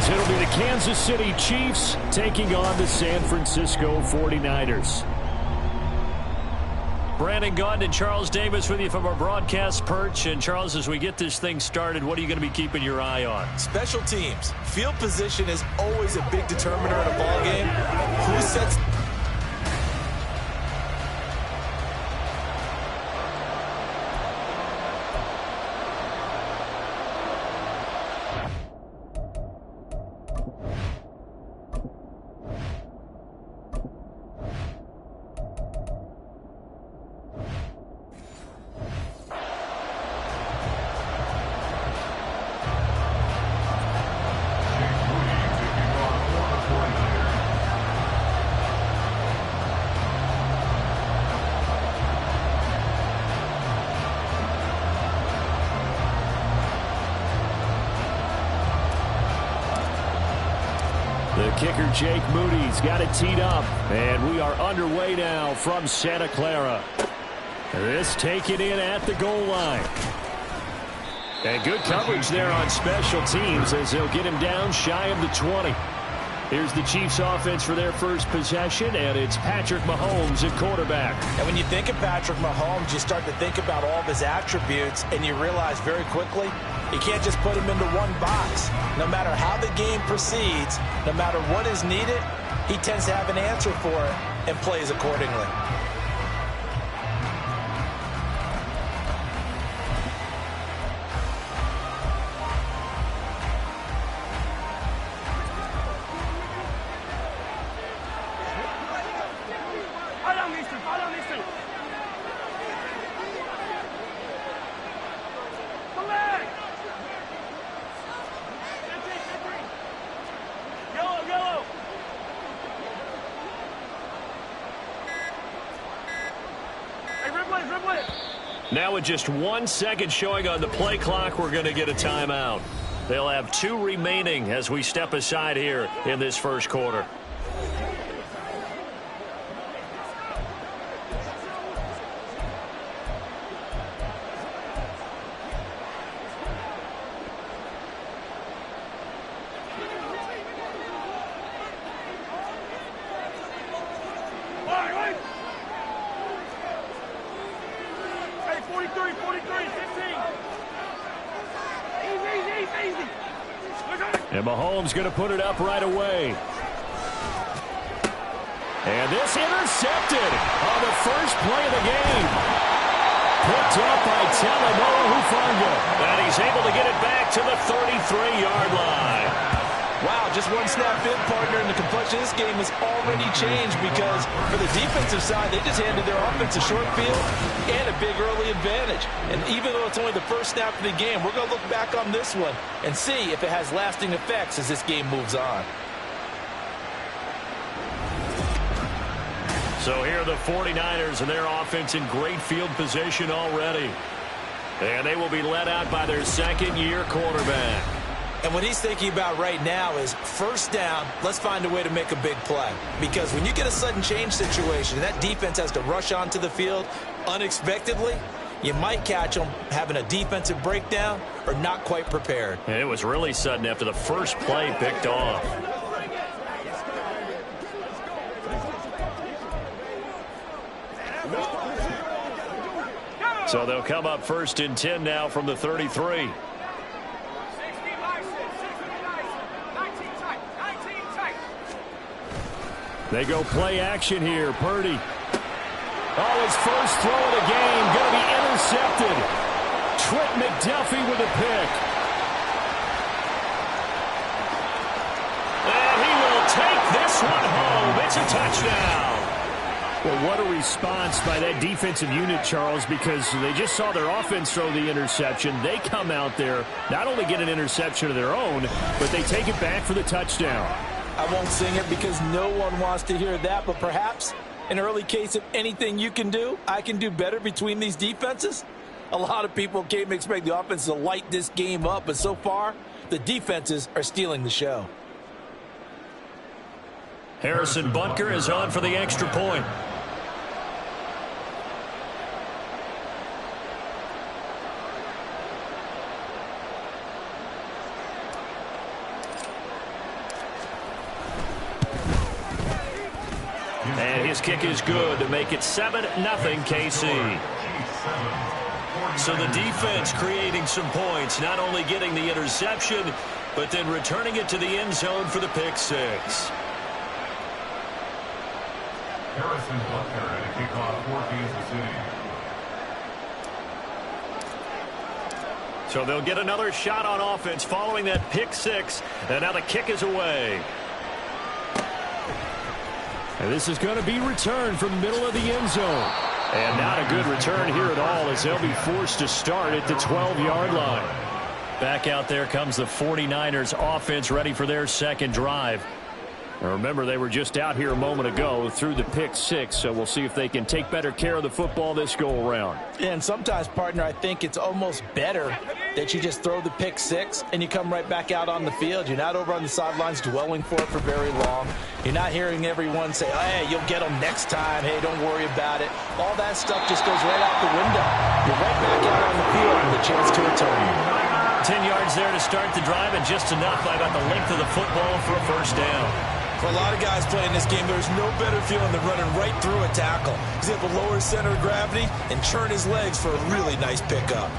as it'll be the Kansas City Chiefs taking on the San Francisco 49ers. Brandon Gaudin and Charles Davis with you from our broadcast perch. And, Charles, as we get this thing started, what are you going to be keeping your eye on? Special teams. Field position is always a big determiner in a ball game. Who sets... The kicker, Jake Moody's got it teed up. And we are underway now from Santa Clara. This taken in at the goal line. And good coverage there on special teams as they'll get him down shy of the 20. Here's the Chiefs offense for their first possession, and it's Patrick Mahomes at quarterback. And when you think of Patrick Mahomes, you start to think about all of his attributes, and you realize very quickly you can't just put him into one box. No matter how the game proceeds, no matter what is needed, he tends to have an answer for it and plays accordingly. Now with just 1 second showing on the play clock, we're going to get a timeout. They'll have 2 remaining as we step aside here in this first quarter. And Mahomes going to put it up right away. And this intercepted on the first play of the game. Picked up by Talanoa Hufanga. And he's able to get it back to the 33-yard line. Wow, just one snap in, partner, and the complexion of this game has already changed because for the defensive side, they just handed their offense a short field and a big early advantage. And even though it's only the first snap of the game, we're going to look back on this one and see if it has lasting effects as this game moves on. So here are the 49ers and their offense in great field position already. And they will be led out by their second-year quarterback. And what he's thinking about right now is first down, let's find a way to make a big play. Because when you get a sudden change situation, and that defense has to rush onto the field unexpectedly, you might catch them having a defensive breakdown or not quite prepared. And it was really sudden after the first play picked off. So they'll come up first and 10 now from the 33. They go play action here. Purdy. Oh, his first throw of the game going to be intercepted. Trent McDuffie with a pick. And he will take this one home. It's a touchdown. Well, what a response by that defensive unit, Charles, because they just saw their offense throw the interception. They come out there, not only get an interception of their own, but they take it back for the touchdown. I won't sing it because no one wants to hear that, but perhaps an early case of anything you can do, I can do better between these defenses. A lot of people came to expect the offense to light this game up, but so far, the defenses are stealing the show. Harrison Butker is on for the extra point. And his kick is good to make it 7-0 KC. So the defense creating some points, not only getting the interception, but then returning it to the end zone for the pick six. Harrison Butker at a kickoff for Kansas City. So they'll get another shot on offense following that pick six. And now the kick is away. And this is going to be returned from the middle of the end zone. And not a good return here at all, as they'll be forced to start at the 12-yard line. Back out there comes the 49ers offense, ready for their second drive. Now remember, they were just out here a moment ago through the pick six, so we'll see if they can take better care of the football this go-around. And sometimes, partner, I think it's almost better that you just throw the pick six and you come right back out on the field. You're not over on the sidelines dwelling for it for very long. You're not hearing everyone say, hey, you'll get them next time. Hey, don't worry about it. All that stuff just goes right out the window. You're right back out on the field with a chance to return. 10 yards there to start the drive, and just enough by about the length of the football for a first down. For a lot of guys playing this game, there's no better feeling than running right through a tackle. He's able to lower his center of gravity and churn his legs for a really nice pickup.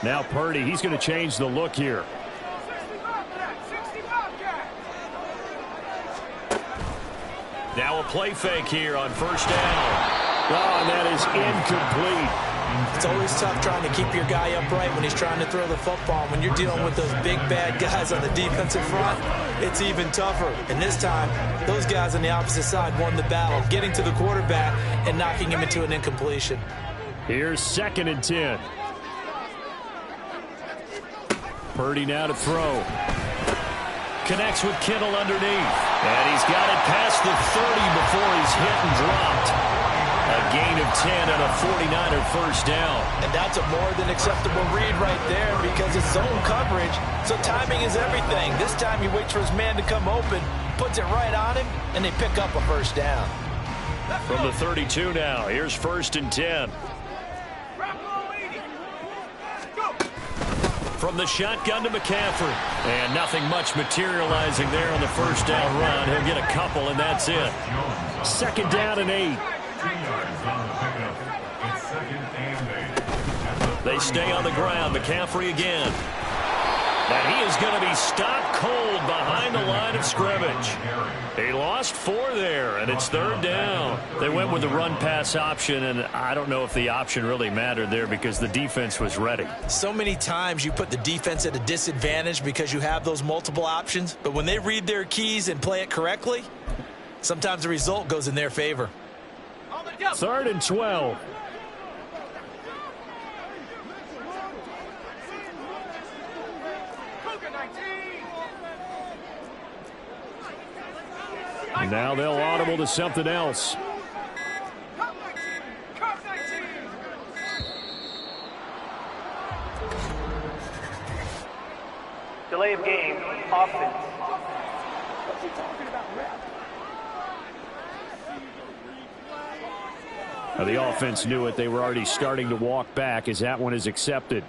Now Purdy, he's going to change the look here. Now a play fake here on first down. Oh, and that is incomplete. It's always tough trying to keep your guy upright when he's trying to throw the football. When you're dealing with those big, bad guys on the defensive front, it's even tougher. And this time, those guys on the opposite side won the battle, getting to the quarterback and knocking him into an incompletion. Here's 2nd and 10. Purdy now to throw. Connects with Kittle underneath. And he's got it past the 30 before he's hit and dropped. A gain of 10 and a 49er first down. And that's a more than acceptable read right there because it's zone coverage, so timing is everything. This time he waits for his man to come open, puts it right on him, and they pick up a first down. From the 32 now, here's 1st and 10. From the shotgun to McCaffrey. And nothing much materializing there on the first down run. He'll get a couple, and that's it. 2nd down and 8. They stay on the ground. McCaffrey again. And he is going to be stopped cold behind the line of scrimmage. He lost 4 there, and it's 3rd down. They went with the run-pass option, and I don't know if the option really mattered there because the defense was ready. So many times you put the defense at a disadvantage because you have those multiple options, but when they read their keys and play it correctly, sometimes the result goes in their favor. 3rd and 12. And now they'll audible to something else. Delay of game, offense. Now the offense knew it. They were already starting to walk back as that one is accepted.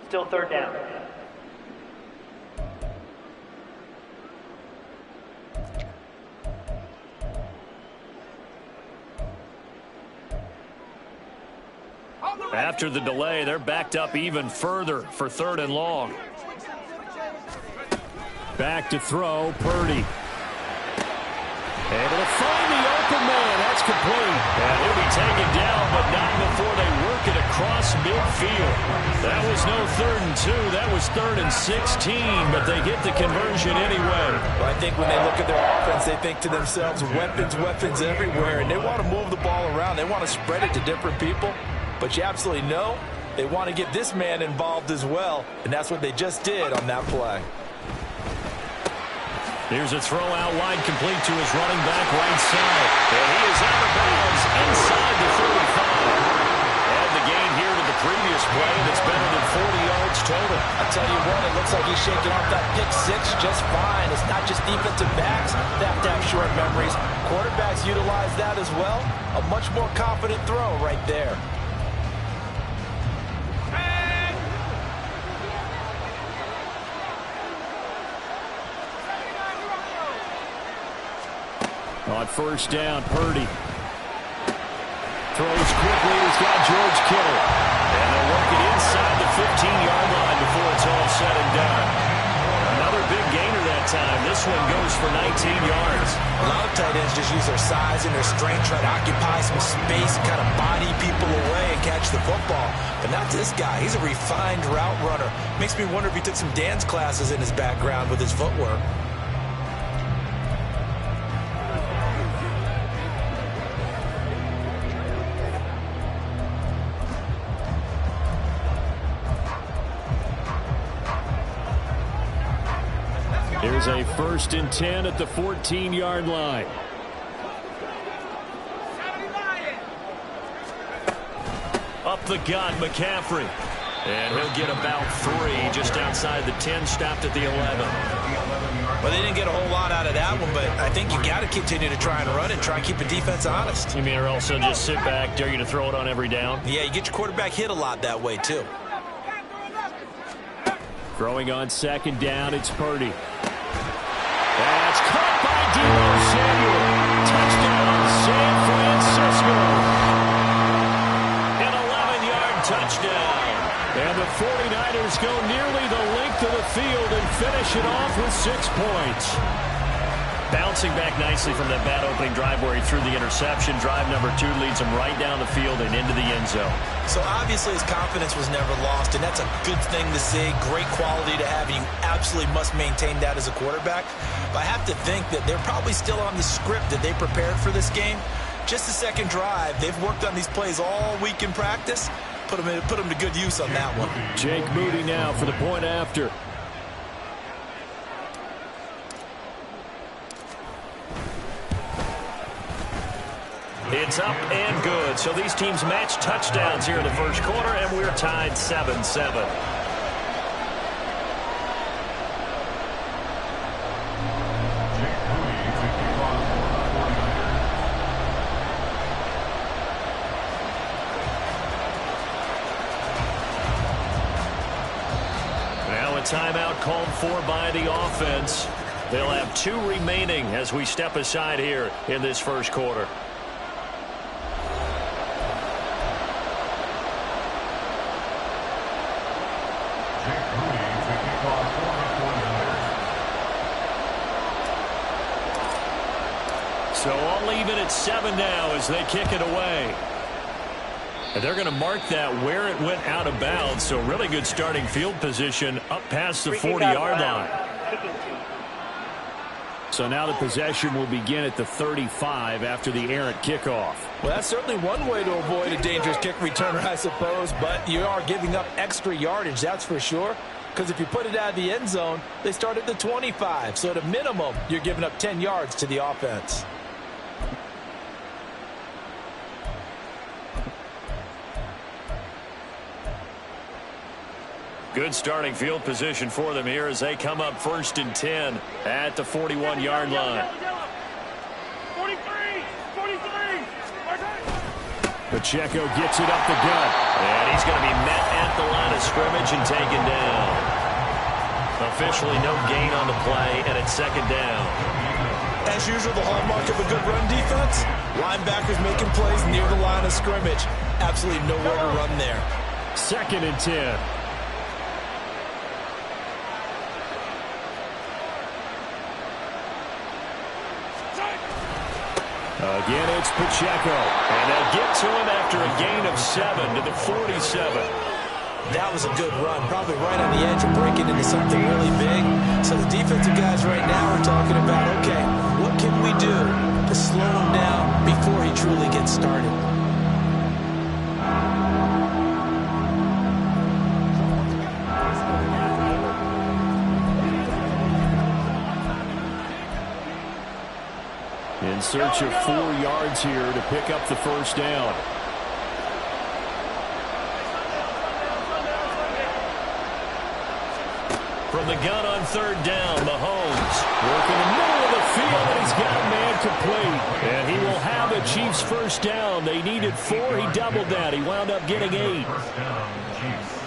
Still 3rd down. After the delay, they're backed up even further for 3rd and long. Back to throw, Purdy. Able to find the open man. That's complete. And he'll be taken down, but not before they work it across midfield. That was no 3rd and 2. That was 3rd and 16, but they get the conversion anyway. Well, I think when they look at their offense, they think to themselves, weapons, weapons everywhere, and they want to move the ball around. They want to spread it to different people. But you absolutely know they want to get this man involved as well, and that's what they just did on that play. Here's a throw out wide, complete to his running back right side. And he is out of bounds inside the 35. And the gain here to the previous play, and it's better than 40 yards total. I tell you what, it looks like he's shaking off that pick six just fine. It's not just defensive backs that have to have short memories. Quarterbacks utilize that as well. A much more confident throw right there. On first down, Purdy throws quickly. He's got George Kittle. And they'll work it inside the 15-yard line before it's all said and done. Another big gainer that time. This one goes for 19 yards. A lot of tight ends just use their size and their strength, try to occupy some space, kind of body people away and catch the football. But not this guy. He's a refined route runner. Makes me wonder if he took some dance classes in his background with his footwork. Here's a 1st and 10 at the 14-yard line. Up the gut, McCaffrey. And he'll get about 3 just outside the 10, stopped at the 11. Well, they didn't get a whole lot out of that one, but I think you got to continue to try and run it, try and keep the defense honest. You mean or also just sit back, dare you to throw it on every down? Yeah, you get your quarterback hit a lot that way, too. Throwing on 2nd down, it's Purdy. That's caught by Deebo Samuel. Touchdown, San Francisco. An 11-yard touchdown. And the 49ers go nearly the length of the field and finish it off with 6 points. Bouncing back nicely from that bad opening drive where he threw the interception. Drive number 2 leads him right down the field and into the end zone. So obviously his confidence was never lost, and that's a good thing to see. Great quality to have, and you absolutely must maintain that as a quarterback. But I have to think that they're probably still on the script that they prepared for this game. Just the second drive. They've worked on these plays all week in practice. Put them to good use on that one. Jake Moody now for the point after. It's up and good. So these teams match touchdowns here in the first quarter, and we're tied 7-7. Now a timeout called for by the offense. They'll have 2 remaining as we step aside here in this first quarter. So all even at 7 now as they kick it away. And they're going to mark that where it went out of bounds. So really good starting field position up past the 40-yard line. So now the possession will begin at the 35 after the errant kickoff. Well, that's certainly one way to avoid a dangerous kick returner, I suppose. But you are giving up extra yardage, that's for sure. Because if you put it out of the end zone, they start at the 25. So at a minimum, you're giving up 10 yards to the offense. Good starting field position for them here as they come up 1st and 10 at the 41-yard line. 43. Pacheco gets it up the gut. And he's going to be met at the line of scrimmage and taken down. Officially no gain on the play, and it's 2nd down. As usual, the hallmark of a good run defense, linebackers making plays near the line of scrimmage. Absolutely nowhere to run there. 2nd and 10. Again, it's Pacheco. And they'll get to him after a gain of 7 to the 47. That was a good run, probably right on the edge of breaking into something really big. So the defensive guys right now are talking about, okay, what can we do to slow him down before he truly gets started? In search of 4 yards here to pick up the 1st down. From the gun on third down, Mahomes working the middle of the field, and he's got a man complete. And he will have the Chiefs first down. They needed 4. He doubled that. He wound up getting 8. First down, Chiefs.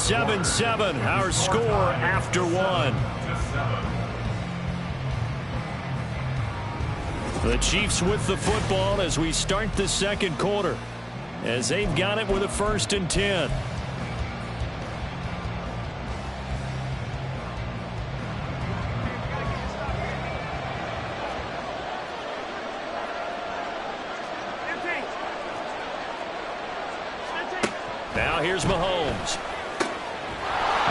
7-7, our score after 1. The Chiefs with the football as we start the second quarter, as they've got it with a 1st and 10. Now here's Mahomes.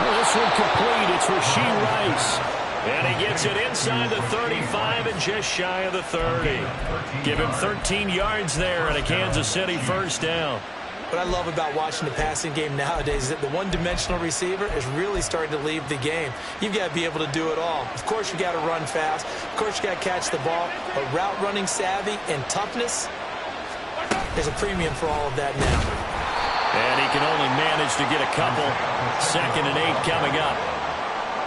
Oh, this one complete. It's Rashee Rice. And he gets it inside the 35 and just shy of the 30. Give him 13 yards there and a Kansas City first down. What I love about watching the passing game nowadays is that the one-dimensional receiver is really starting to leave the game. You've got to be able to do it all. Of course, you got to run fast. Of course, you got to catch the ball. But route running savvy and toughness, there's a premium for all of that now. And he can only manage to get a couple. 2nd and 8 coming up.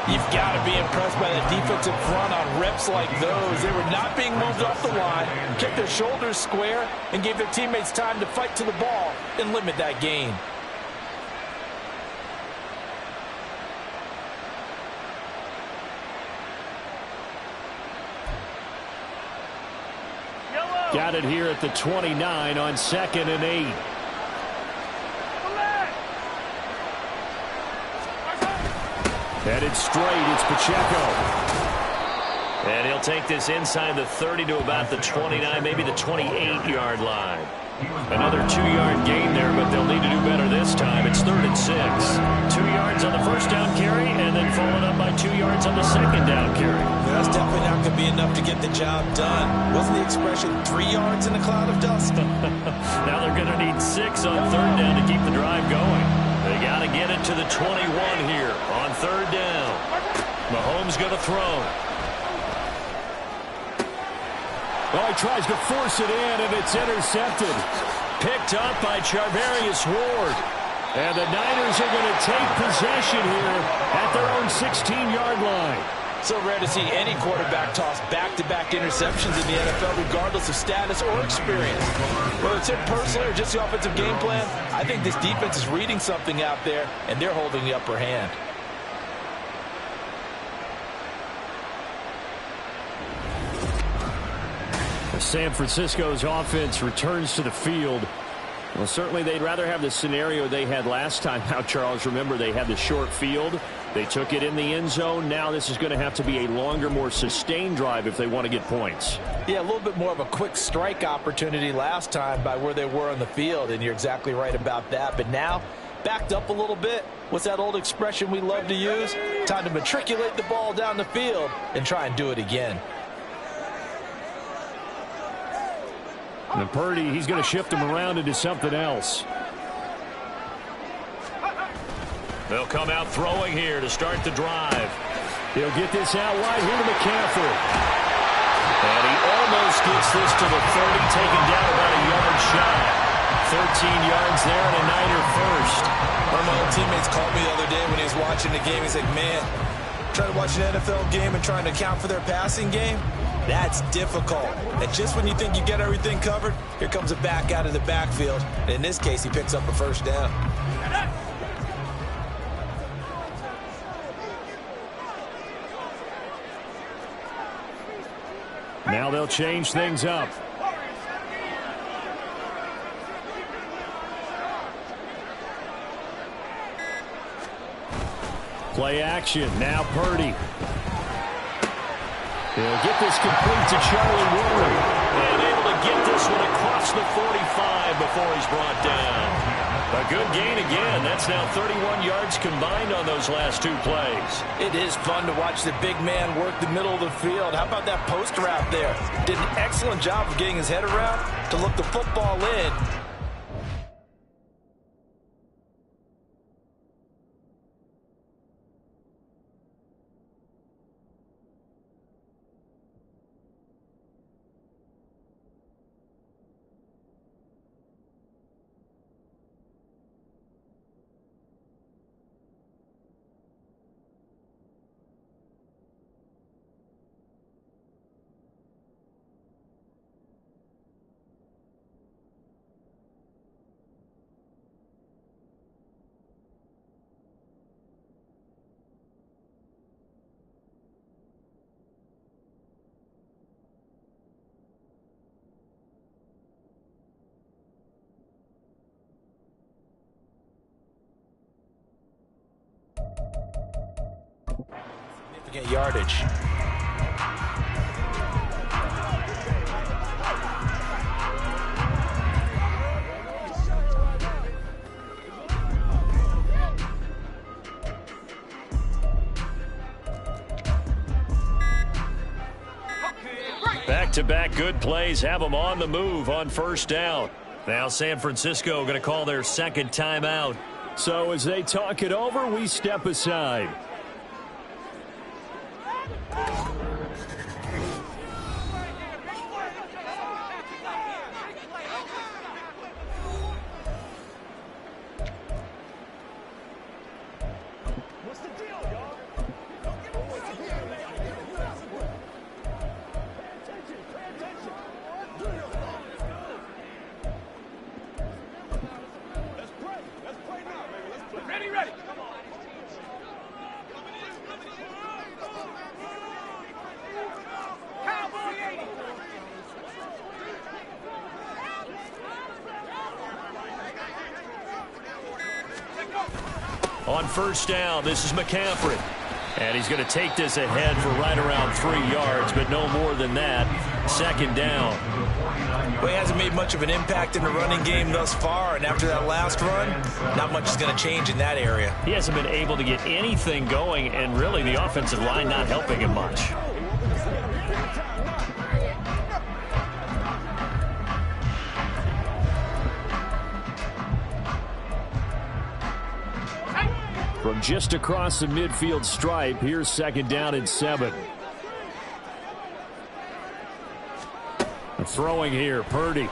You've got to be impressed by the defensive front on reps like those. They were not being moved off the line, kept their shoulders square, and gave their teammates time to fight to the ball and limit that gain. Got it here at the 29 on 2nd and 8. Headed straight, it's Pacheco. And he'll take this inside the 30 to about the 29, maybe the 28-yard line. Another 2-yard gain there, but they'll need to do better this time. It's 3rd and 6. 2 yards on the first down carry, and then followed up by 2 yards on the second down carry. That's definitely not going to be enough to get the job done. Wasn't the expression 3 yards in a cloud of dust? Now they're going to need 6 on 3rd down to keep the drive going. They got to get it to the 21 here on 3rd down. Mahomes going to throw. Well, he tries to force it in, and it's intercepted. Picked up by Charvarius Ward. And the Niners are going to take possession here at their own 16-yard line. So rare to see any quarterback toss back-to-back interceptions in the NFL, regardless of status or experience. Whether it's him personally or just the offensive game plan, I think this defense is reading something out there, and they're holding the upper hand. San Francisco's offense returns to the field. Well, certainly they'd rather have the scenario they had last time out, Charles. Remember, they had the short field. They took it in the end zone. Now this is going to have to be a longer, more sustained drive if they want to get points. Yeah, a little bit more of a quick strike opportunity last time by where they were on the field, and you're exactly right about that. But now, backed up a little bit. What's that old expression we love to use? Time to matriculate the ball down the field and try and do it again. And Purdy, he's going to shift him around into something else. They'll come out throwing here to start the drive. He'll get this out wide here to McCaffrey. And he almost gets this to the 30, taken down about a yard shy. 13 yards there and a Niner first. One of my old teammates called me the other day when he was watching the game. He's like, man, trying to watch an NFL game and trying to account for their passing game, that's difficult. And just when you think you get everything covered, here comes a back out of the backfield. And in this case, he picks up a first down. Now they'll change things up. Play action. Now Purdy. He'll get this complete to Charlie Woodward. And able to get this one across the 45 before he's brought down. A good gain again. That's now 31 yards combined on those last two plays. It is fun to watch the big man work the middle of the field. How about that post route there? Did an excellent job of getting his head around to look the football in. significant yardage. Back-to-back good plays have them on the move on first down. Now San Francisco going to call their second timeout. So as they talk it over, we step aside. On first down, this is McCaffrey. And he's going to take this ahead for right around 3 yards, but no more than that. Second down. Well, he hasn't made much of an impact in the running game thus far, and after that last run, not much is going to change in that area. He hasn't been able to get anything going, and really the offensive line not helping him much. From just across the midfield stripe, here's second down and 7. Throwing here, Purdy. And he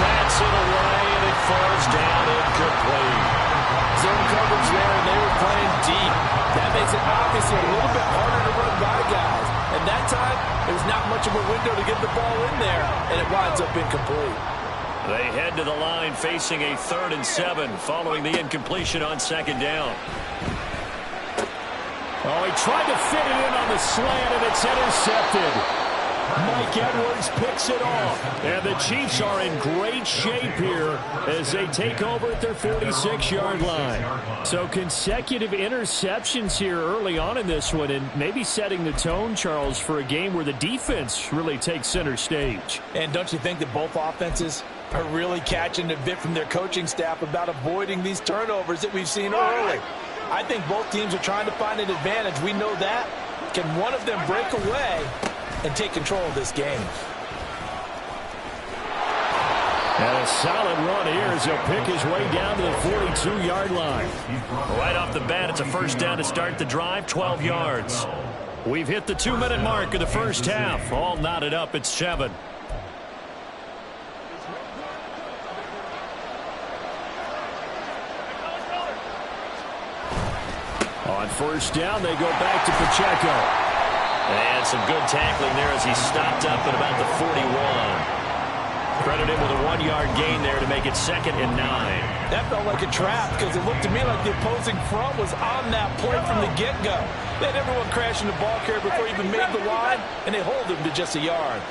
bats it away, and it falls down incomplete. Zone coverage there, and they were playing deep. That makes it obviously a little bit harder to run by guys. And that time, there's not much of a window to get the ball in there, and it winds up incomplete. They head to the line facing a 3rd and 7 following the incompletion on second down. Oh, he tried to fit it in on the slant, and it's intercepted. Mike Edwards picks it off. And the Chiefs are in great shape here as they take over at their 46-yard line. So consecutive interceptions here early on in this one, and maybe setting the tone, Charles, for a game where the defense really takes center stage. And don't you think that both offenses are really catching a bit from their coaching staff about avoiding these turnovers that we've seen early? I think both teams are trying to find an advantage. We know that. Can one of them break away and take control of this game? And a solid run here as he'll pick his way down to the 42-yard line. Right off the bat, it's a first down to start the drive, 12 yards. We've hit the 2-minute mark of the first half. All knotted up at 7. On first down, they go back to Pacheco. And some good tackling there as he stopped up at about the 41. Credit him with a 1-yard gain there to make it 2nd and 9. That felt like a trap because it looked to me like the opposing front was on that play from the get-go. They had everyone crashing the ball carrier before he even made the line, and they hold him to just a yard.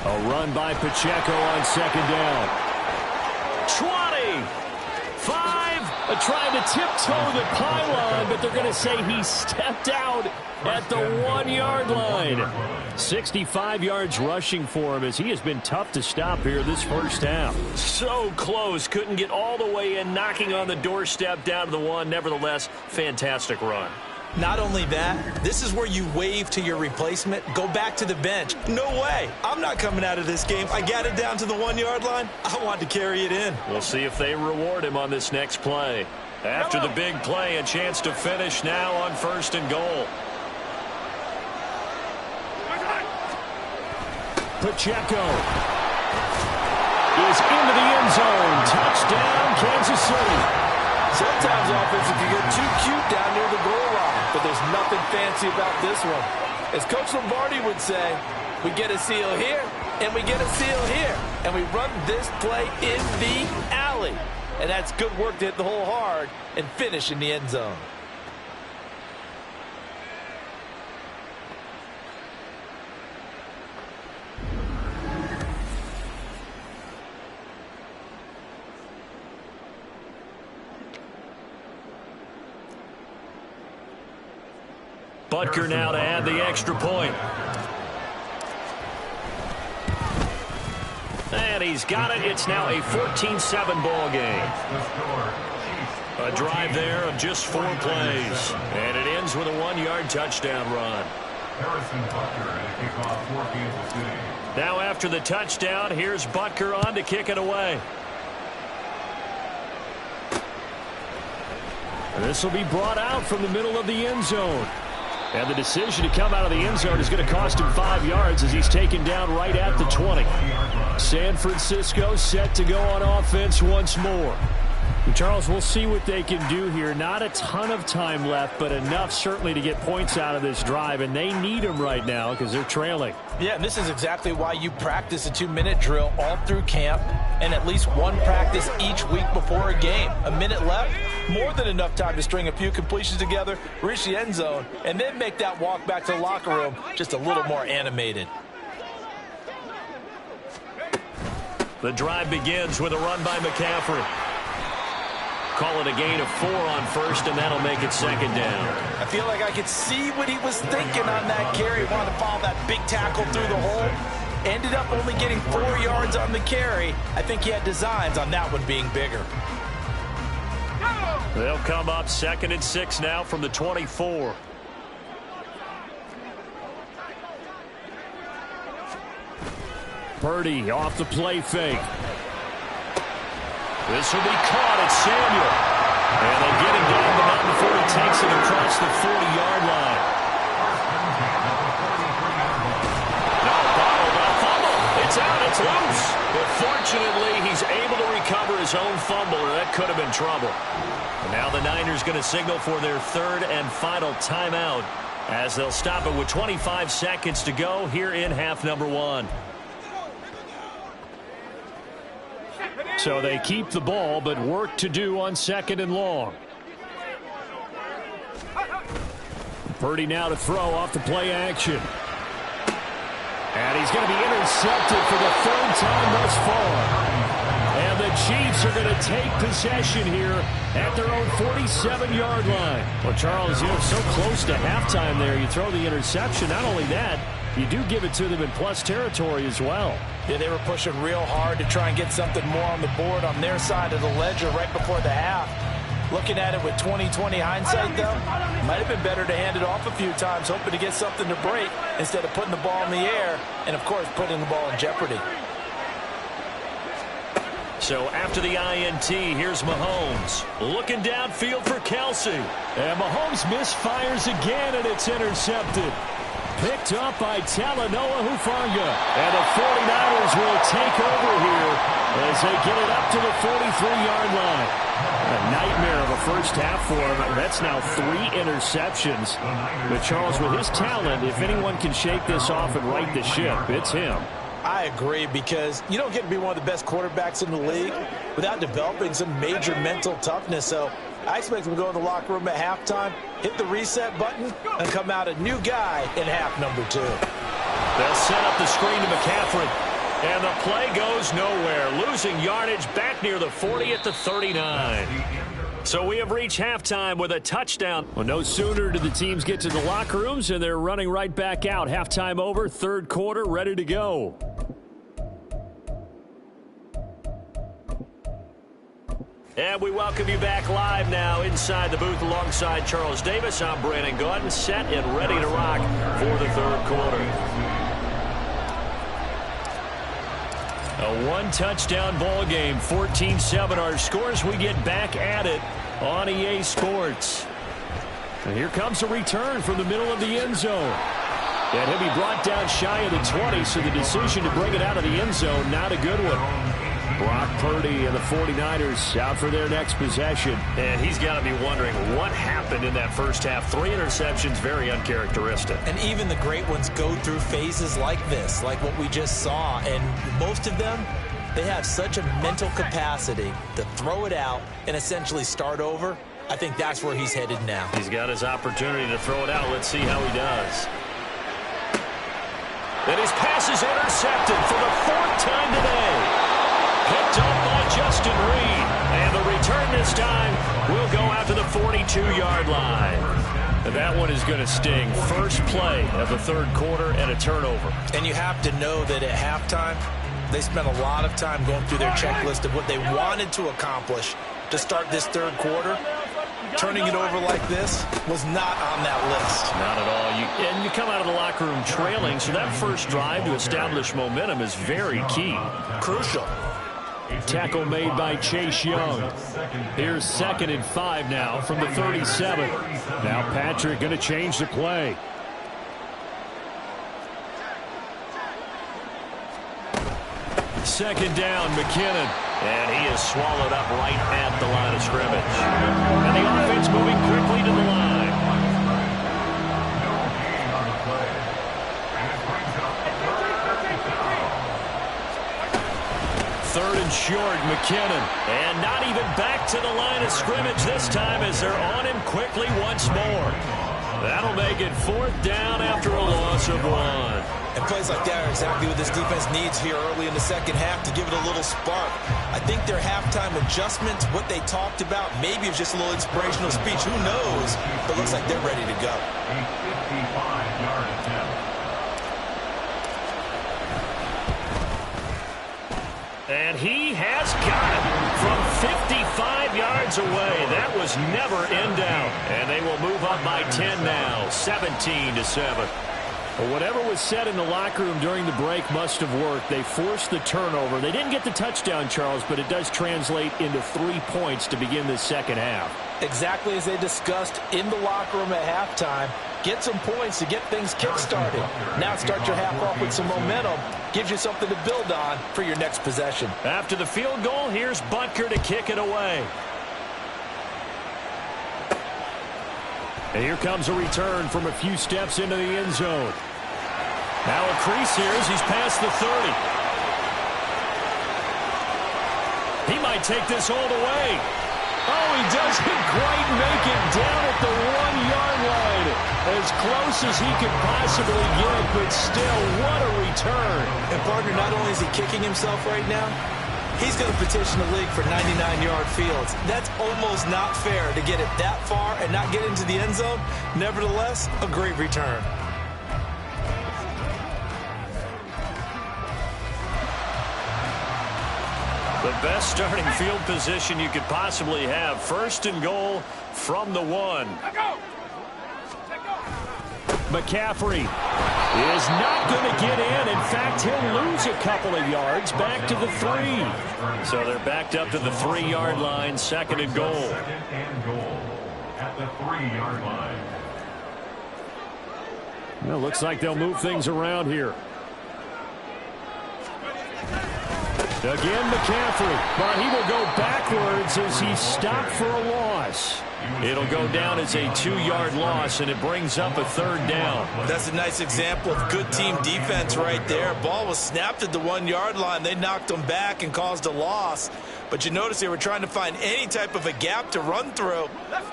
A run by Pacheco on second down. 20, 5, trying to tiptoe the pylon, but they're going to say he stepped out at the 1-yard line. 65 yards rushing for him as he has been tough to stop here this first half. So close, couldn't get all the way in, knocking on the doorstep down to the 1. Nevertheless, fantastic run. Not only that, this is where you wave to your replacement, go back to the bench. No way. I'm not coming out of this game. I got it down to the 1-yard line. I want to carry it in. We'll see if they reward him on this next play. After the big play, a chance to finish now on 1st and goal. Pacheco is into the end zone. Touchdown, Kansas City. Sometimes offense, if you get too cute down near the goal line, but there's nothing fancy about this one. As Coach Lombardi would say, we get a seal here, and we get a seal here, and we run this play in the alley. And that's good work to hit the hole hard and finish in the end zone. Butker now to add the extra point. And he's got it. It's now a 14-7 ball game. A drive there of just 4 plays. And it ends with a 1-yard touchdown run. Now after the touchdown, here's Butker on to kick it away. And this will be brought out from the middle of the end zone. And the decision to come out of the end zone is going to cost him 5 yards as he's taken down right at the 20. San Francisco set to go on offense once more. Charles, we'll see what they can do here. Not a ton of time left, but enough certainly to get points out of this drive, and they need them right now because they're trailing. Yeah, and this is exactly why you practice a 2-minute drill all through camp and at least one practice each week before a game. A minute left, more than enough time to string a few completions together, reach the end zone, and then make that walk back to the locker room just a little more animated. The drive begins with a run by McCaffrey. Call it a gain of 4 on first, and that'll make it second down. I feel like I could see what he was thinking on that carry. Wanted to follow that big tackle through the hole. Ended up only getting 4 yards on the carry. I think he had designs on that one being bigger. They'll come up 2nd and 6 now from the 24. Purdy off the play fake. This will be caught at Samuel. And they get him down the mountain before he takes it across the 40-yard line. No, bottled up fumble. It's out. It's loose. But fortunately, he's able to recover his own fumble, or that could have been trouble. And now the Niners going to signal for their 3rd and final timeout as they'll stop it with 25 seconds to go here in half number 1. So they keep the ball, but work to do on 2nd and long. Purdy now to throw off the play action. And he's going to be intercepted for the 3rd time thus far. And the Chiefs are going to take possession here at their own 47-yard line. Well, Charles, you're so close to halftime there. You throw the interception. Not only that, you do give it to them in plus territory as well. Yeah, they were pushing real hard to try and get something more on the board on their side of the ledger right before the half. Looking at it with 20/20 hindsight, though, might have been better to hand it off a few times, hoping to get something to break instead of putting the ball in the air and, of course, putting the ball in jeopardy. So after the INT, here's Mahomes. Looking downfield for Kelsey. And Mahomes misfires again, and it's intercepted. Picked up by Talanoa Hufanga. And the 49ers will take over here as they get it up to the 43-yard line. A nightmare of a first half for him. That's now 3 interceptions. But Charles, with his talent, if anyone can shake this off and right the ship, it's him. I agree, because you don't get to be one of the best quarterbacks in the league without developing some major mental toughness. So I expect him to go in the locker room at halftime, hit the reset button, and come out a new guy in half number 2. They'll set up the screen to McCaffrey. And the play goes nowhere. Losing yardage back near the 40 at the 39. So we have reached halftime with a touchdown. Well, no sooner do the teams get to the locker rooms, and they're running right back out. Halftime over, 3rd quarter, ready to go. And we welcome you back live now inside the booth alongside Charles Davis. I'm Brandon Gaudin, set and ready to rock for the 3rd quarter. A 1-touchdown ball game, 14-7 our scores. We get back at it on EA Sports. And here comes a return from the middle of the end zone. And he'll be brought down shy of the 20, so the decision to bring it out of the end zone, not a good one. Brock Purdy and the 49ers out for their next possession. And he's got to be wondering what happened in that first half. 3 interceptions, very uncharacteristic. And even the great ones go through phases like this, like what we just saw. And most of them, they have such a mental capacity to throw it out and essentially start over. I think that's where he's headed now. He's got his opportunity to throw it out. Let's see how he does. And his pass is intercepted for the 4th time today. Picked up by Justin Reed. And the return this time will go out to the 42-yard line. That one is going to sting. First play of the third quarter and a turnover. And you have to know that at halftime, they spent a lot of time going through their checklist of what they wanted to accomplish to start this third quarter. Turning it over like this was not on that list. Not at all. And you come out of the locker room trailing, so that first drive to establish momentum is very key. Crucial. Tackle made by Chase Young. Here's 2nd and 5 now from the 37. Now Patrick going to change the play. Second down, McKinnon. And he is swallowed up right at the line of scrimmage. And the offense moving quickly to the line. Third and short, McKinnon. And not even back to the line of scrimmage this time as they're on him quickly once more. That'll make it 4th down after a loss of 1. And plays like that are exactly what this defense needs here early in the second half to give it a little spark. I think their halftime adjustments, what they talked about, maybe it was just a little inspirational speech. Who knows? But it looks like they're ready to go. And he has got it from 55 yards away. That was never in doubt. And they will move up by 10 now, 17-7. Well, whatever was said in the locker room during the break must have worked. They forced the turnover. They didn't get the touchdown, Charles, but it does translate into 3 points to begin this second half. Exactly as they discussed in the locker room at halftime. Get some points to get things kick-started. Now start your half off with some momentum. Gives you something to build on for your next possession. After the field goal, here's Butker to kick it away. And here comes a return from a few steps into the end zone. Now a crease here as he's past the 30. He might take this all the way. Oh, he doesn't quite make it down at the 1-yard line. As close as he could possibly get, but still, what a return. And partner, not only is he kicking himself right now, he's going to petition the league for 99-yard fields. That's almost not fair to get it that far and not get into the end zone. Nevertheless, a great return. The best starting field position you could possibly have. 1st and goal from the 1. McCaffrey is not going to get in. In fact, he'll lose a couple of yards back to the 3. So they're backed up to the 3-yard line. 2nd and goal. Second and goal at the 3-yard line. Well, looks like they'll move things around here. Again, McCaffrey, but he will go backwards as he's stopped for a loss. It'll go down as a 2-yard loss, and it brings up a 3rd down. That's a nice example of good team defense right there. Ball was snapped at the 1-yard line. They knocked him back and caused a loss. But you notice they were trying to find any type of a gap to run through.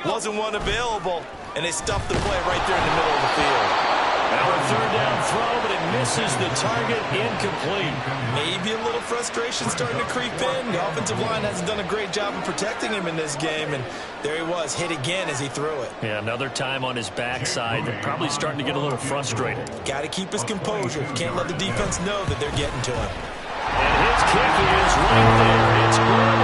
Wasn't one available, and they stuffed the play right there in the middle of the field. Now a 3rd down throw, but it misses the target, incomplete. Maybe a little frustration starting to creep in. The offensive line hasn't done a great job of protecting him in this game, and there he was, hit again as he threw it. Yeah, another time on his backside. They're probably starting to get a little frustrated. Got to keep his composure. Can't let the defense know that they're getting to him. And his kick is right there. It's good.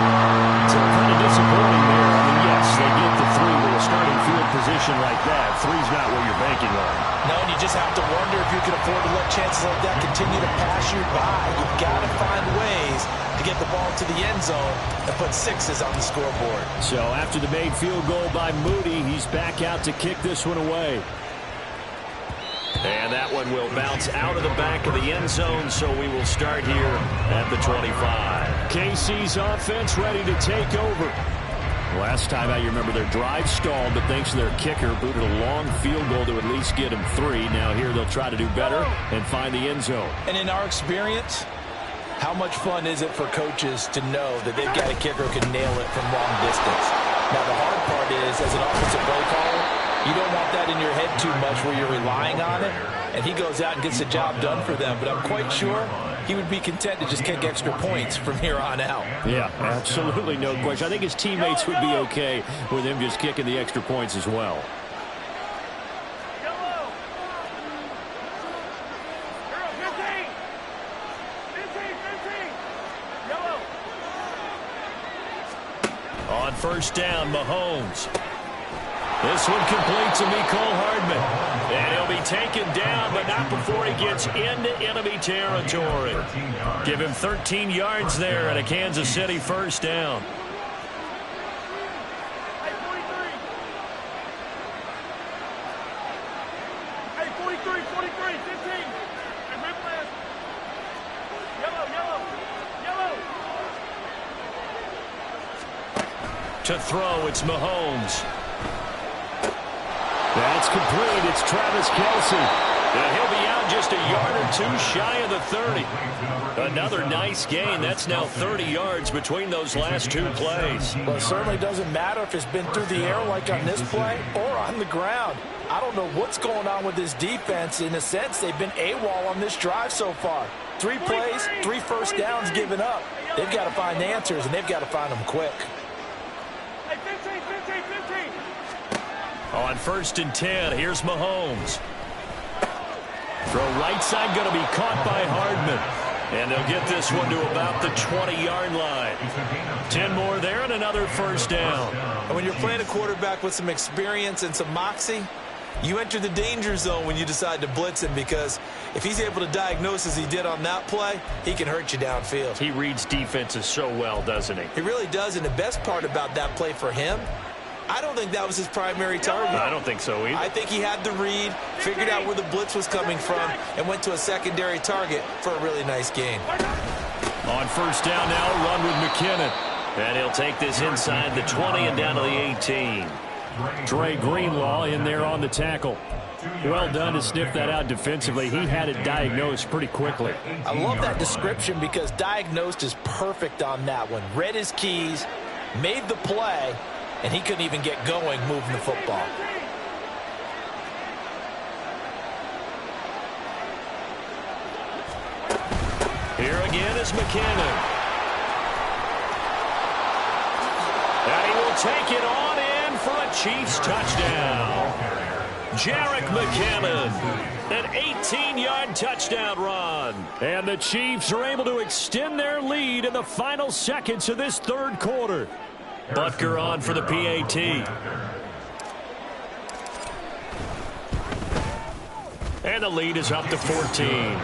It's kind of disappointing there. I mean, yes, they get the 3 with a starting field position like that. 3's not what you're banking on. No, and you just have to wonder if you can afford to let chances like that continue to pass you by. You've got to find ways to get the ball to the end zone and put 6s on the scoreboard. So after the made field goal by Moody, he's back out to kick this one away. And that one will bounce out of the back of the end zone, so we will start here at the 25. KC's offense ready to take over. Last time out, you remember their drive stalled, but thanks to their kicker, booted a long field goal to at least get him 3. Now here they'll try to do better and find the end zone. And in our experience, how much fun is it for coaches to know that they've got a kicker who can nail it from long distance? Now the hard part is, as an offensive play caller, you don't want that in your head too much where you're relying on it, and he goes out and gets the job done for them. But I'm quite sure he would be content to just kick extra points from here on out. Yeah, absolutely no question. I think his teammates would be okay with him just kicking the extra points as well. first down, Mahomes. This one complete to Mecole Hardman. And he'll be taken down, but not before he gets into enemy territory. Give him 13 yards there and a Kansas City first down. To throw, it's Mahomes. That's complete. It's Travis Kelce. And he'll be out just a yard or two shy of the 30. Another nice gain. That's now 30 yards between those last two plays. Well, it certainly doesn't matter if it's been through the air like on this play or on the ground. I don't know what's going on with this defense. In a sense, they've been AWOL on this drive so far. 3 plays, 3 first downs given up. They've got to find answers, and they've got to find them quick. On 1st and 10, here's Mahomes. Throw right side going to be caught by Hardman. And they'll get this one to about the 20-yard line. 10 more there and another first down. And when you're playing a quarterback with some experience and some moxie, you enter the danger zone when you decide to blitz him, because if he's able to diagnose as he did on that play, he can hurt you downfield. He reads defenses so well, doesn't he? He really does, and the best part about that play for him, I don't think that was his primary target. I don't think so either. I think he had the read, figured out where the blitz was coming from, and went to a secondary target for a really nice gain. On first down now, run with McKinnon. And he'll take this inside the 20 and down to the 18. Dre Greenlaw in there on the tackle. Well done to sniff that out defensively. He had it diagnosed pretty quickly. I love that description because diagnosed is perfect on that one. Read his keys, made the play, and he couldn't even get going moving the football. Here again is McKinnon. And he will take it on in for a Chiefs touchdown. Jerick McKinnon, an 18-yard touchdown run. And the Chiefs are able to extend their lead in the final seconds of this third quarter. Butker on for the PAT. And the lead is up to 14.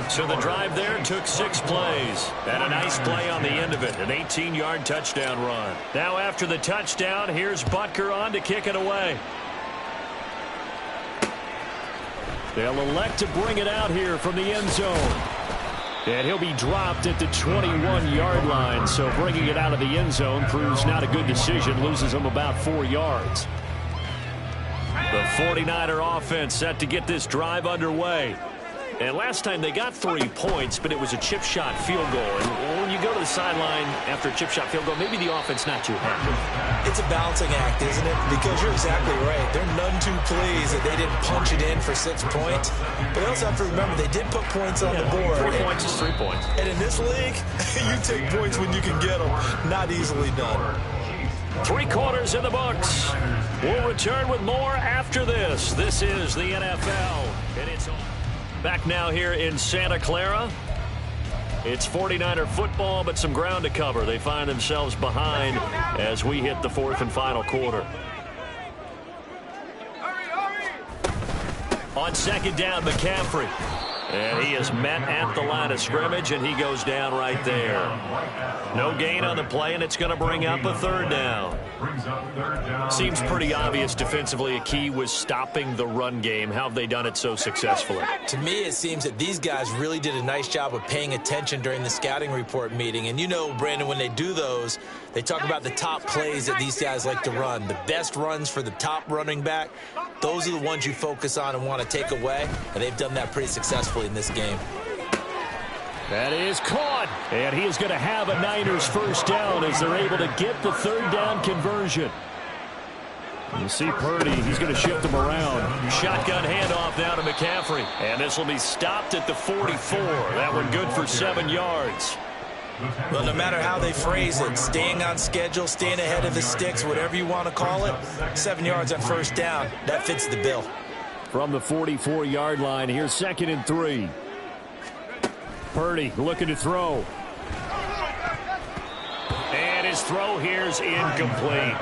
So the drive there took 6 plays. And a nice play on the end of it, an 18-yard touchdown run. Now after the touchdown, here's Butker on to kick it away. They'll elect to bring it out here from the end zone. And he'll be dropped at the 21-yard line, so bringing it out of the end zone proves not a good decision, loses him about 4 yards. The 49er offense set to get this drive underway. And last time they got 3 points, but it was a chip shot field goal. And when you go to the sideline after a chip shot field goal, maybe the offense not too happy. It's a balancing act, isn't it? Because you're exactly right. They're none too pleased that they didn't punch it in for 6 points. But they also have to remember they did put points on the board. 4 points is 3 points. And in this league, you take points when you can get them. Not easily done. 3 quarters in the books. We'll return with more after this. This is the NFL. And it's back now here in Santa Clara. It's 49er football, but some ground to cover. They find themselves behind as we hit the 4th and final quarter. On 2nd down, McCaffrey. And he is met at the line of scrimmage, and he goes down right there. No gain on the play, and it's going to bring up a 3rd down. Seems pretty obvious defensively a key was stopping the run game. How have they done it so successfully? To me, it seems that these guys really did a nice job of paying attention during the scouting report meeting. And you know, Brandon, when they do those, they talk about the top plays that these guys like to run. The best runs for the top running back, those are the ones you focus on and want to take away. And they've done that pretty successfully in this game. That is caught. And he is going to have a Niners first down as they're able to get the 3rd down conversion. You see Purdy, he's going to shift them around. Shotgun handoff now to McCaffrey. And this will be stopped at the 44. That one good for 7 yards. Well, no matter how they phrase it, staying on schedule, staying ahead of the sticks, whatever you want to call it, 7 yards on first down, that fits the bill. From the 44-yard line, here's 2nd and 3. Purdy looking to throw. And his his throw here's incomplete.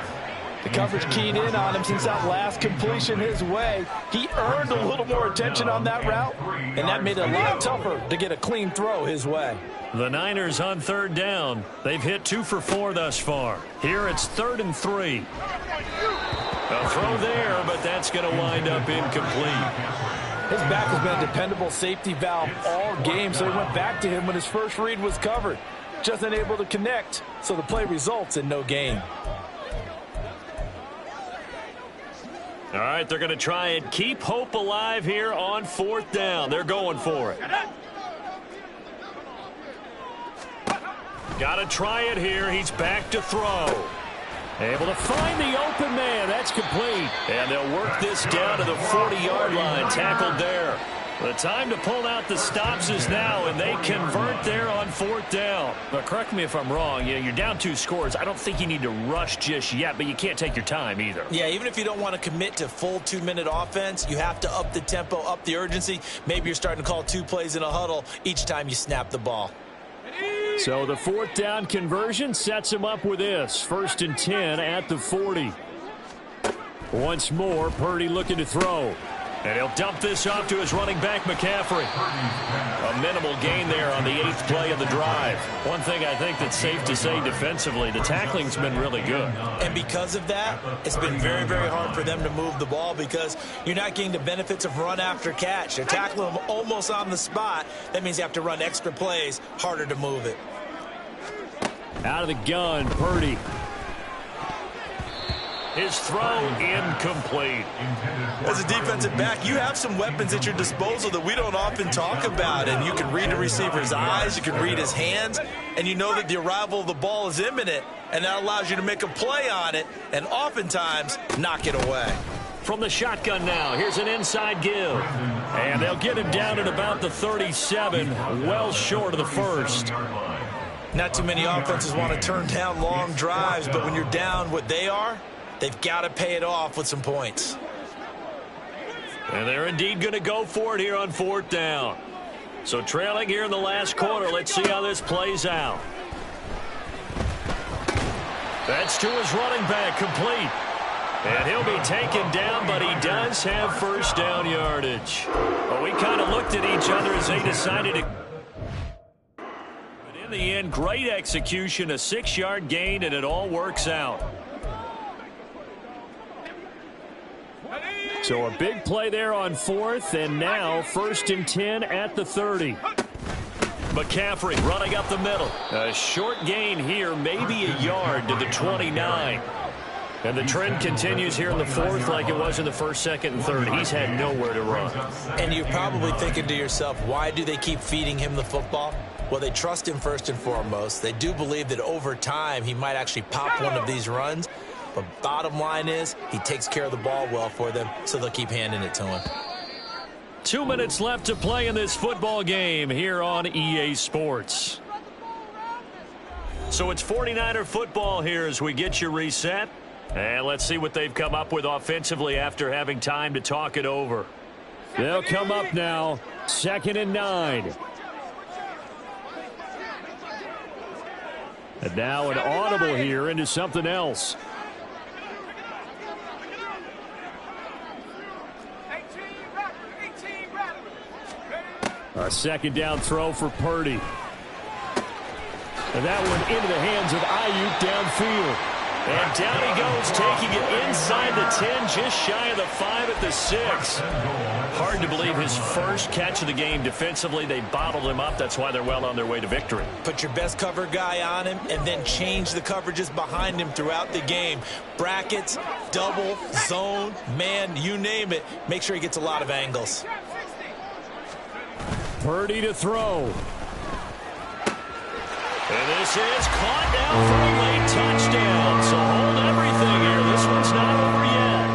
The coverage keyed in on him since that last completion his way. He earned a little more attention on that route, and that made it a lot tougher to get a clean throw his way. The Niners on third down. They've hit 2 for 4 thus far. Here it's 3rd and 3. A throw there, but that's going to wind up incomplete. His back has been a dependable safety valve all game, so he went back to him when his first read was covered. Just unable to connect, so the play results in no gain. All right, they're going to try and keep hope alive here on 4th down. They're going for it. Got to try it here. He's back to throw. Able to find the open man. That's complete. And they'll work this down to the 40-yard line. Tackled there. The time to pull out the stops is now, and they convert there on 4th down. But correct me if I'm wrong. You're down 2 scores. I don't think you need to rush just yet, but you can't take your time either. Yeah, even if you don't want to commit to full 2-minute offense, you have to up the tempo, up the urgency. Maybe you're starting to call 2 plays in a huddle each time you snap the ball. So the 4th down conversion sets him up with this. 1st and 10 at the 40. Once more, Purdy looking to throw. And he'll dump this off to his running back, McCaffrey. A minimal gain there on the 8th play of the drive. One thing I think that's safe to say defensively, the tackling's been really good. And because of that, it's been very, very hard for them to move the ball because you're not getting the benefits of run after catch. They're tackling them almost on the spot. That means you have to run extra plays, harder to move it. Out of the gun, Purdy. His throw incomplete. As a defensive back, you have some weapons at your disposal that we don't often talk about. And you can read the receiver's eyes, you can read his hands, and you know that the arrival of the ball is imminent. And that allows you to make a play on it and oftentimes knock it away. From the shotgun now, here's an inside give. And they'll get him down at about the 37, well short of the 1st. Not too many offenses want to turn down long drives, but when you're down what they are, they've got to pay it off with some points. And they're indeed going to go for it here on 4th down. So trailing here in the last quarter, let's see how this plays out. That's to his running back, complete. And he'll be taken down, but he does have 1st down yardage. Well, we kind of looked at each other as they decided to... But in the end, great execution, a 6-yard gain, and it all works out. So a big play there on 4th, and now 1st and 10 at the 30. McCaffrey running up the middle. A short gain here, maybe a yard to the 29. And the trend continues here in the 4th like it was in the 1st, 2nd, and 3rd. He's had nowhere to run. And you're probably thinking to yourself, why do they keep feeding him the football? Well, they trust him first and foremost. They do believe that over time he might actually pop one of these runs. But bottom line is he takes care of the ball well for them, so they'll keep handing it to him. 2 minutes left to play in this football game here on EA Sports. So it's 49er football here as we get you reset. And let's see what they've come up with offensively after having time to talk it over. They'll come up now, 2nd and 9. And now an audible here into something else. A 2nd down throw for Purdy. And that one into the hands of Ayuk downfield. And down he goes, taking it inside the 10, just shy of the 5 at the 6. Hard to believe his first catch of the game defensively. They bottled him up. That's why they're well on their way to victory. Put your best cover guy on him and then change the coverages behind him throughout the game. Brackets, double, zone, man, you name it. Make sure he gets a lot of angles. Purdy to throw. And this is caught now for a late touchdown. So hold everything here. This one's not over yet.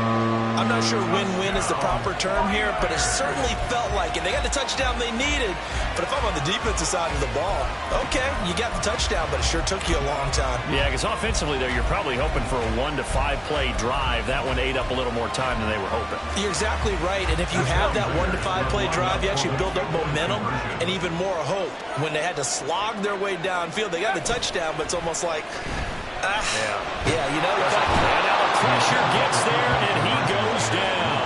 I'm not sure win-win is the proper term here, but it certainly felt like it. They got the touchdown they needed, but if I'm on the defensive side of the ball, okay, you got the touchdown, but it sure took you a long time. Yeah, because offensively there, you're probably hoping for a 1 to 5 play drive. That one ate up a little more time than they were hoping. You're exactly right, and if you have that 1 to 5 play drive, you actually build up momentum and even more hope. When they had to slog their way downfield, they got the touchdown, but it's almost like Yeah, you know. And now the pressure gets there, and he goes down.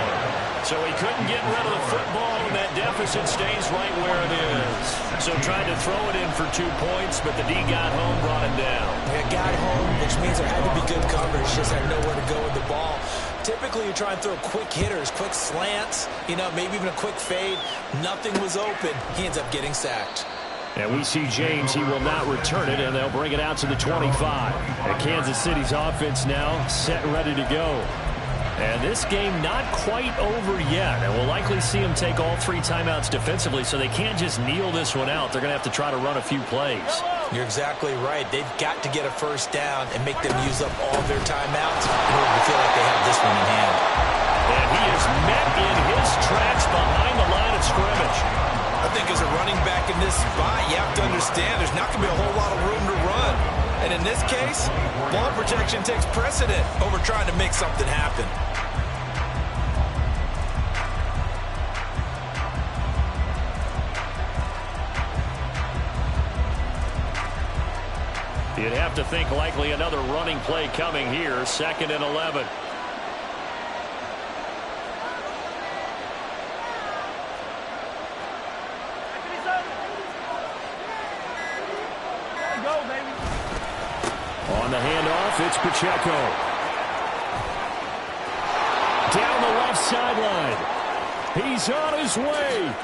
So he couldn't get rid of the football, and that deficit stays right where it is. So tried to throw it in for 2 points, but the D got home, brought him down. It got home, which means there had to be good coverage. Just had nowhere to go with the ball. Typically, you try and throw quick hitters, quick slants, maybe even a quick fade. Nothing was open. He ends up getting sacked. And we see James. He will not return it, and they'll bring it out to the 25. And Kansas City's offense now set and ready to go. And this game not quite over yet. And we'll likely see them take all 3 timeouts defensively, so they can't just kneel this one out. They're going to have to try to run a few plays. You're exactly right. They've got to get a first down and make them use up all their timeouts in order to feel like they have this one in hand. And he is met in his tracks behind the line of scrimmage. I think as a running back in this spot, you have to understand there's not going to be a whole lot of room to run. And in this case, ball protection takes precedent over trying to make something happen. You'd have to think likely another running play coming here, 2nd and 11. On the handoff, it's Pacheco. Down the left sideline. He's on his way.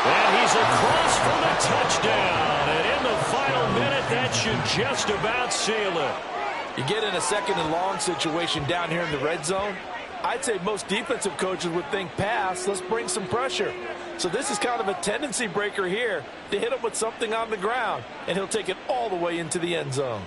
And he's across for the touchdown. And in the final minute, that should just about seal it. You get in a 2nd and long situation down here in the red zone, I'd say most defensive coaches would think pass, let's bring some pressure. So this is kind of a tendency breaker here to hit him with something on the ground, and he'll take it all the way into the end zone.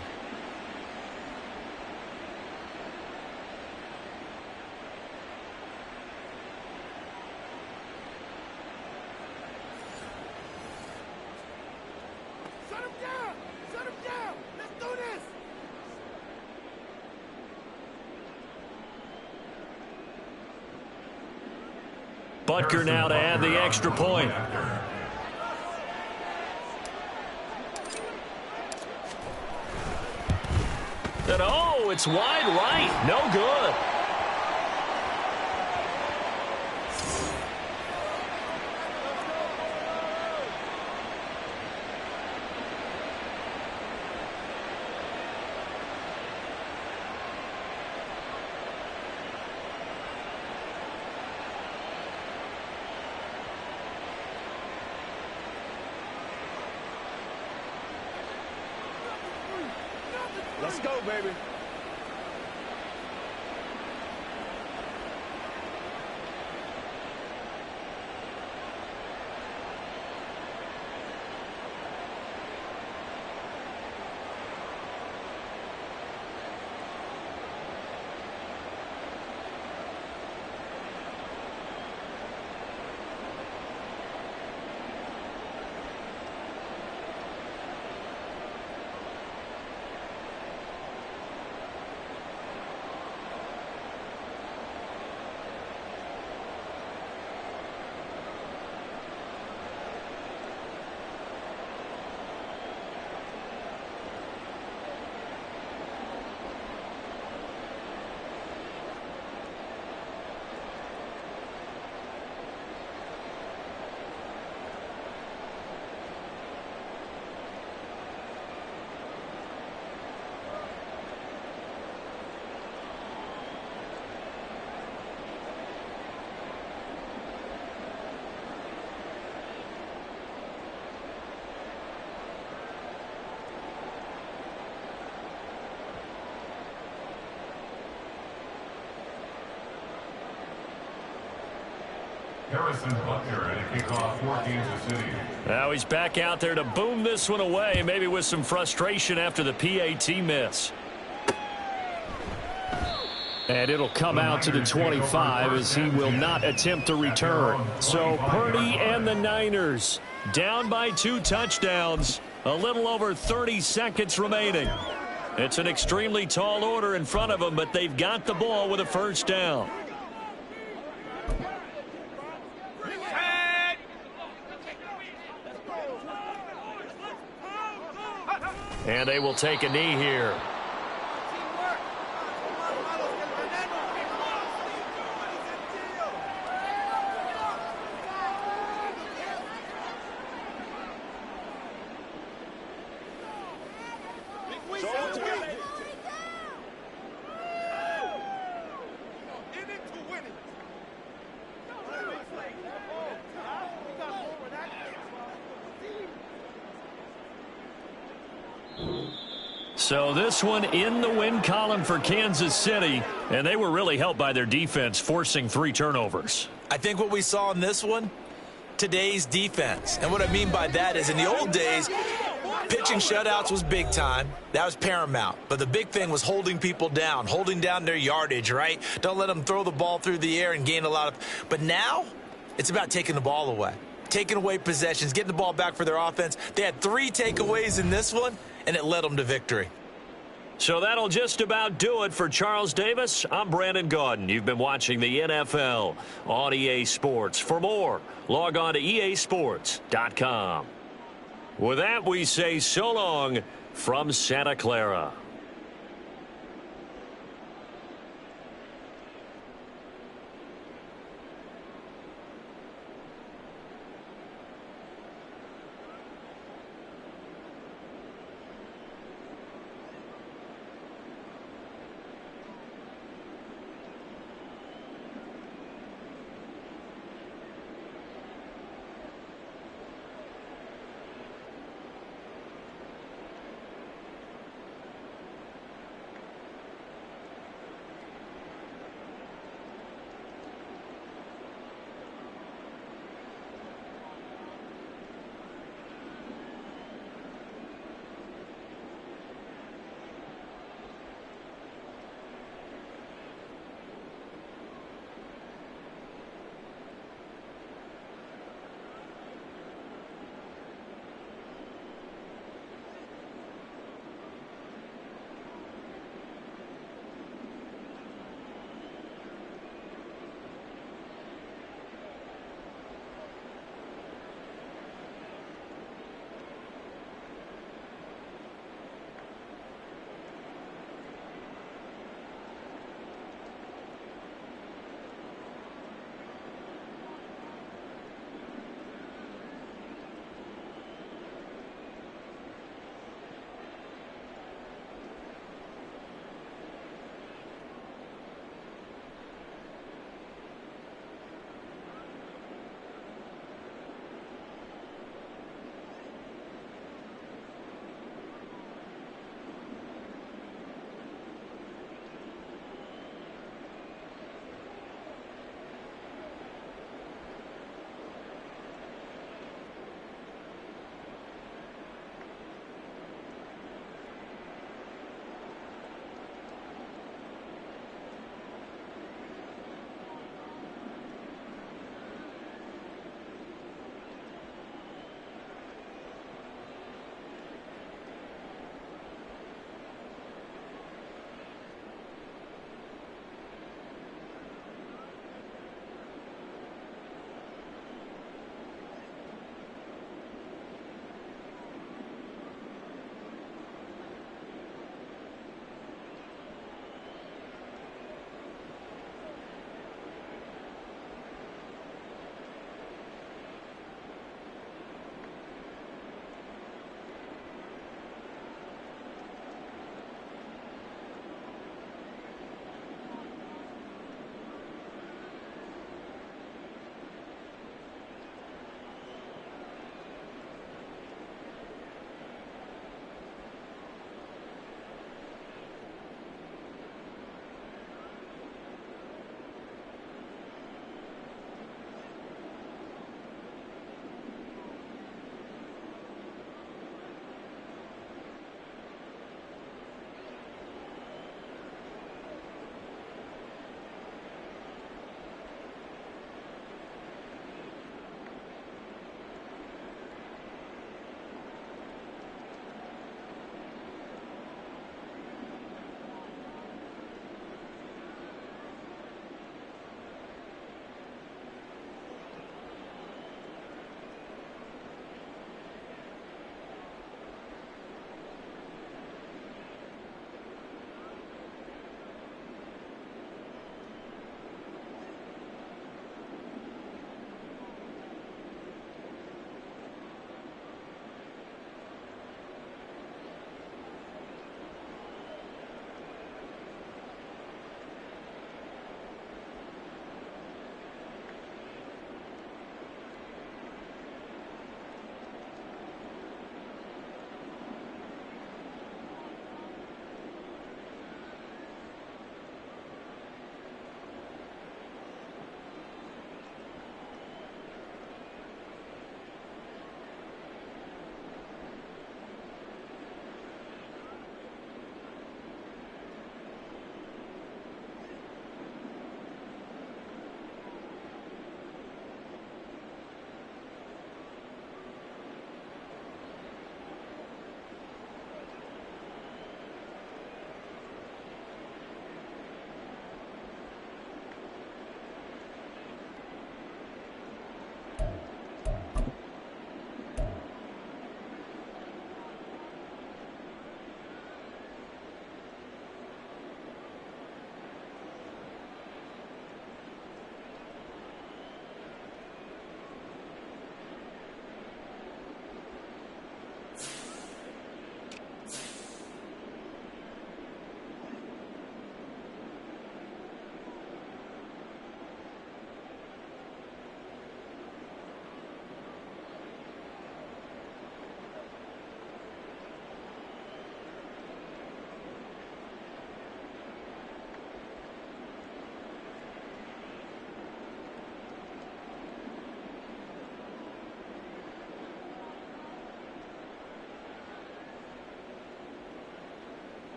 Butker now to add the extra point. And oh, it's wide right. No good. Let's go, baby. Harrison Butker at a kickoff for Kansas City. Now he's back out there to boom this one away, maybe with some frustration after the PAT miss. And it'll come out to the 25 as he will not attempt to return. So Purdy and the Niners down by 2 touchdowns. A little over 30 seconds remaining. It's an extremely tall order in front of them, but they've got the ball with a first down. And they will take a knee here. So this one in the win column for Kansas City, and they were really helped by their defense, forcing 3 turnovers. I think what we saw in this one, today's defense. And what I mean by that is in the old days, pitching shutouts was big time. That was paramount. But the big thing was holding people down, holding down their yardage, right? Don't let them throw the ball through the air and gain a lot of. But now it's about taking the ball away, taking away possessions, getting the ball back for their offense. They had 3 takeaways in this one, and it led them to victory. So that'll just about do it for Charles Davis. I'm Brandon Gaudin. You've been watching the NFL on EA Sports. For more, log on to easports.com. With that, we say so long from Santa Clara.